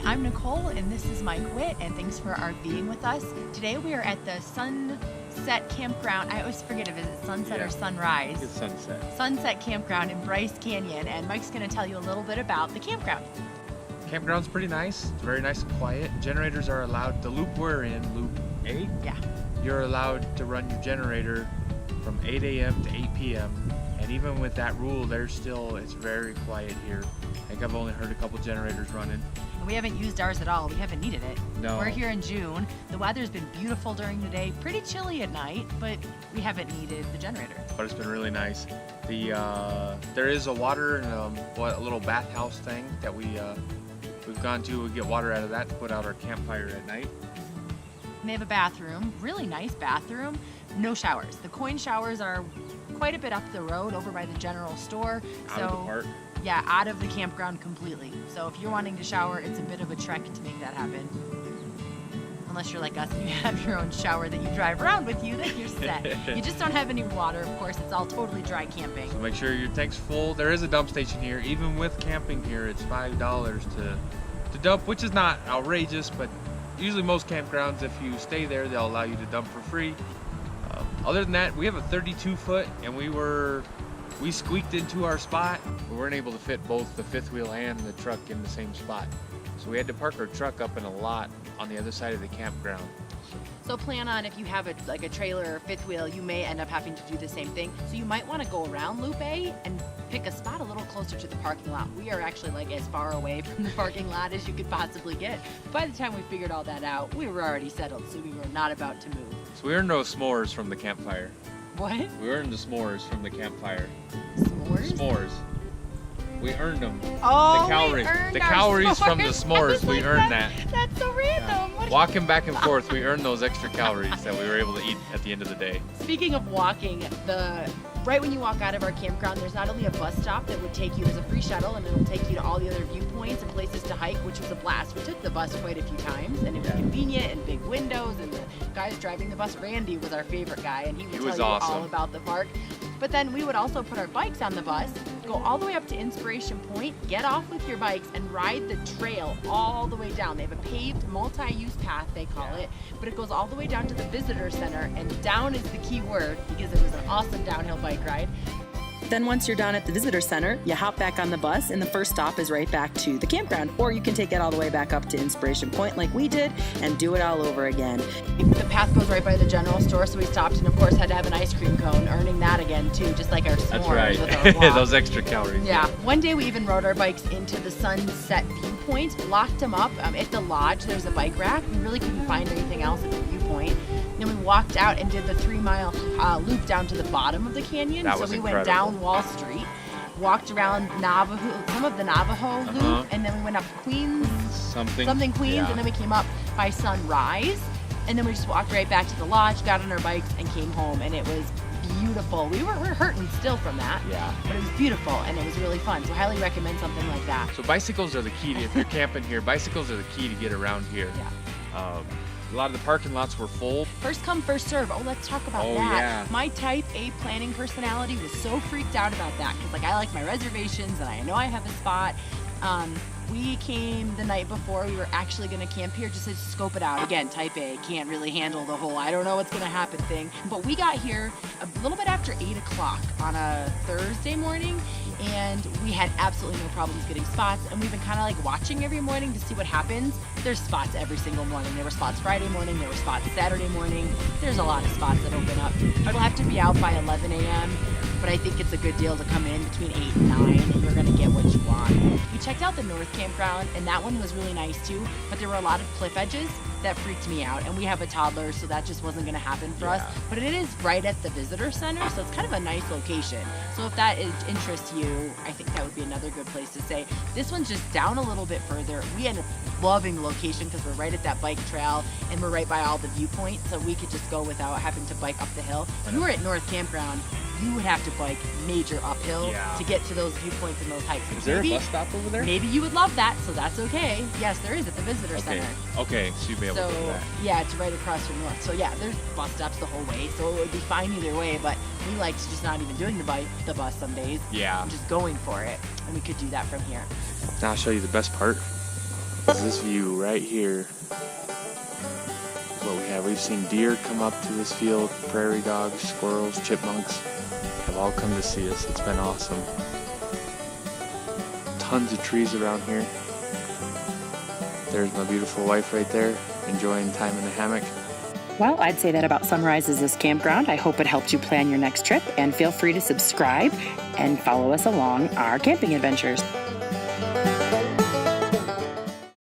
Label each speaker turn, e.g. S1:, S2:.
S1: I'm Nicole, and this is Mike Witt, and thanks for RVing with us. Today we are at the Sunset Campground. I always forget if it's sunset or sunrise.
S2: It's sunset.
S1: Sunset Campground in Bryce Canyon, and Mike's going to tell you a little bit about the campground.
S2: Campground's pretty nice. It's very nice and quiet. Generators are allowed. The loop we're in, loop 8,
S1: Yeah.
S2: you're allowed to run your generator from 8 a.m. to 8 p.m. And even with that rule, it's very quiet here. I think I've only heard a couple generators running.
S1: And we haven't used ours at all. We haven't needed it.
S2: No.
S1: We're here in June. The weather's been beautiful during the day, pretty chilly at night, but we haven't needed the generator.
S2: But it's been really nice. There is a water and a little bathhouse thing that we've gone to. We get water out of that to put out our campfire at night.
S1: And they have a bathroom, really nice bathroom, no showers. The coin showers are quite a bit up the road over by the general store.
S2: Out of the park.
S1: Yeah, out of the campground completely. So if you're wanting to shower, it's a bit of a trek to make that happen. Unless you're like us and you have your own shower that you drive around with you, then you're set. You just don't have any water, of course. It's all totally dry camping.
S2: So make sure your tank's full. There is a dump station here. Even with camping here, it's $5 to dump, which is not outrageous, but usually most campgrounds, if you stay there, they'll allow you to dump for free. Other than that, we have a 32-foot, and we squeaked into our spot. We weren't able to fit both the fifth wheel and the truck in the same spot. So we had to park our truck up in a lot on the other side of the campground.
S1: So plan on, if you have a trailer or fifth wheel, you may end up having to do the same thing. So you might want to go around Loop A and pick a spot a little closer to the parking lot. We are actually as far away from the parking lot as you could possibly get. By the time we figured all that out, we were already settled, so we were not about to move.
S2: So we earned those s'mores from the campfire.
S1: What?
S2: We earned the s'mores from the campfire.
S1: S'mores?
S2: S'mores. We earned them.
S1: Oh,
S2: the calories from the s'mores, we earned that.
S1: That's so random.
S2: Yeah. Walking back and forth, we earned those extra calories that we were able to eat at the end of the day.
S1: Speaking of walking, right when you walk out of our campground, there's not only a bus stop that would take you as a free shuttle, and it'll take you to all the other viewpoints and places to hike, which was a blast. We took the bus quite a few times, and it was convenient and big windows, and the guys driving the bus, Randy, was our favorite guy, and he would tell you
S2: awesome.
S1: all about the park. But then we would also put our bikes on the bus, go all the way up to Inspiration Point, get off with your bikes, and ride the trail all the way down. They have a paved multi-use path, they call it, but it goes all the way down to the visitor center, and down is the key word because it was an awesome downhill bike ride.
S3: Then once you're down at the visitor center, you hop back on the bus, and the first stop is right back to the campground. Or you can take it all the way back up to Inspiration Point like we did and do it all over again.
S1: The path goes right by the general store, so we stopped and of course had to have an ice cream cone, earning that again too, just like our s'mores.
S2: That's right.
S1: With our walk.
S2: Those extra calories.
S1: Yeah. One day we even rode our bikes into the sunset viewpoint, locked them up at the lodge. There's a bike rack. We really couldn't find anything else at the viewpoint. Then we walked out and did the 3-mile loop down to the bottom of the canyon.
S2: That
S1: so
S2: was
S1: we
S2: incredible.
S1: went down Wall Street, walked around some of the Navajo loop, and then we went up Queens, something Queens,
S2: yeah.
S1: and then we came up by sunrise, and then we just walked right back to the lodge, got on our bikes, and came home, and it was beautiful. We're hurting still from that, but it was beautiful, and it was really fun, so I highly recommend something like that.
S2: So bicycles are the key if you're camping here. Bicycles are the key to get around here.
S1: Yeah.
S2: A lot of the parking lots were full.
S1: First come, first serve. Oh, let's talk about that.
S2: Yeah.
S1: My type A planning personality was so freaked out about that because I like my reservations and I know I have a spot. We came the night before. We were actually going to camp here just to scope it out. Again, type A, can't really handle the whole I don't know what's going to happen thing. But we got here a little bit after 8 o'clock on a Thursday morning, and we had absolutely no problems getting spots. And we've been kind of watching every morning to see what happens. There's spots every single morning. There were spots Friday morning. There were spots Saturday morning. There's a lot of spots that open up. We'll have to be out by 11 a.m., but I think it's a good deal to come in between 8 and 9, and you're going to get what you want. We checked out the North Campground, and that one was really nice too, but there were a lot of cliff edges that freaked me out, and we have a toddler, so that just wasn't going to happen for us. But it is right at the visitor center, so it's kind of a nice location. So if that interests you, I think that would be another good place to stay. This one's just down a little bit further. We ended up loving the location because we're right at that bike trail, and we're right by all the viewpoints, so we could just go without having to bike up the hill. If you were at North Campground, you would have to bike major uphill to get to those viewpoints and those hikes.
S2: Is there a bus stop over there?
S1: Maybe you would love that, so that's okay. Yes, there is at the visitor center.
S2: Okay, so you'd be able to do that.
S1: Yeah, it's right across from North. So yeah, there's bus stops the whole way, so it would be fine either way, but we liked just not even doing the bus some days.
S2: Yeah.
S1: And just going for it, and we could do that from here.
S2: Now I'll show you the best part. This view right here is what we have. We've seen deer come up to this field, prairie dogs, squirrels, chipmunks have all come to see us. It's been awesome. Tons of trees around here. There's my beautiful wife right there, enjoying time in the hammock.
S3: Well, I'd say that about summarizes this campground. I hope it helped you plan your next trip, and feel free to subscribe and follow us along our camping adventures.